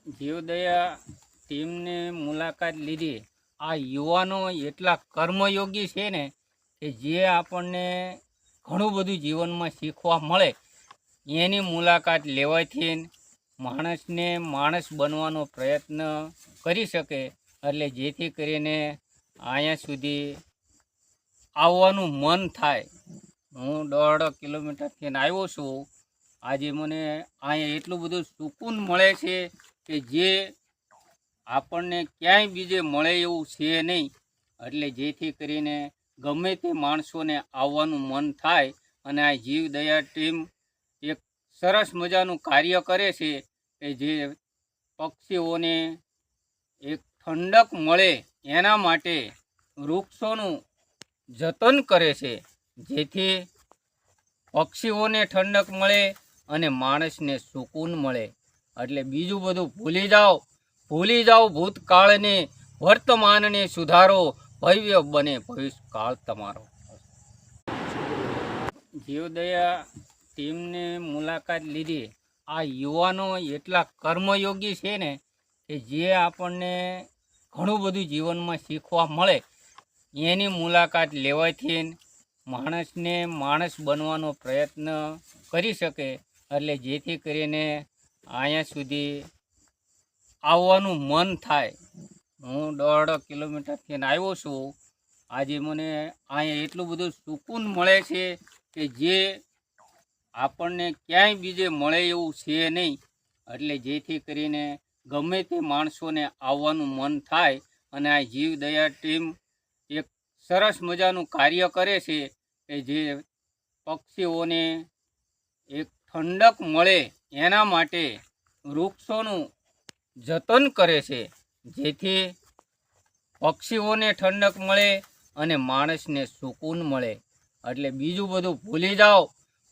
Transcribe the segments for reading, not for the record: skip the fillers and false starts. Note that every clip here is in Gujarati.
જીવદયા ટીમને મુલાકાત લીધી. આ યુવાનો એટલા કર્મયોગી છે ને કે જે આપણને ઘણું બધું જીવનમાં શીખવા મળે. એની મુલાકાત લેવાથી માણસને માણસ બનવાનો પ્રયત્ન કરી શકે. એટલે જેથી કરીને અહીંયા સુધી આવવાનું મન થાય. હું 1.5 કિલોમીટરથી આવ્યો છું. આજે મને અહીંયા એટલું બધું સુકૂન મળે છે કે જે આપણને ક્યાંય બીજે મળે એવું છે નહીં. એટલે જેથી કરીને ગમે તે માણસોને આવવાનું મન થાય. અને આ જીવદયા ટીમ એક સરસ મજાનું કાર્ય કરે છે કે જે પક્ષીઓને એક ઠંડક મળે એના માટે વૃક્ષોનું જતન કરે છે, જેથી પક્ષીઓને ઠંડક મળે અને માણસને સુકૂન મળે. એટલે બીજું બધું ભૂલી જાઓ ભૂતકાળને, વર્તમાનને સુધારો, ભવ્ય બને ભવિષ્યકાળ તમારો. જીવદયા ટીમને મુલાકાત લીધી. આ યુવાનો એટલા કર્મયોગી છે ને કે જે આપણને ઘણું બધું જીવનમાં શીખવા મળે. એની મુલાકાત લેવાથી માણસને માણસ બનવાનો પ્રયત્ન કરી શકે. એટલે જેથી કરીને અહીંયા સુધી આવવાનું મન થાય. હું 1.5 કિલોમીટરથી આવ્યો છું. આજે મને અહીંયા એટલું બધું સુકૂન મળે છે કે જે આપણને ક્યાંય બીજે મળે એવું છે નહીં. એટલે જેથી કરીને ગમે તે માણસોને આવવાનું મન થાય. અને આ જીવદયા ટીમ એક સરસ મજાનું કાર્ય કરે છે કે જે પક્ષીઓને એક ઠંડક મળે એના માટે વૃક્ષોનું જતન કરે છે, જેથી પક્ષીઓને ઠંડક મળે અને માણસને સુકૂન મળે. એટલે બીજું બધું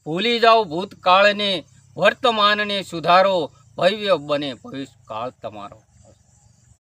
ભૂલી જાઓ ભૂતકાળને, વર્તમાનને સુધારો, ભવ્ય બને ભવિષ્યકાળ તમારો.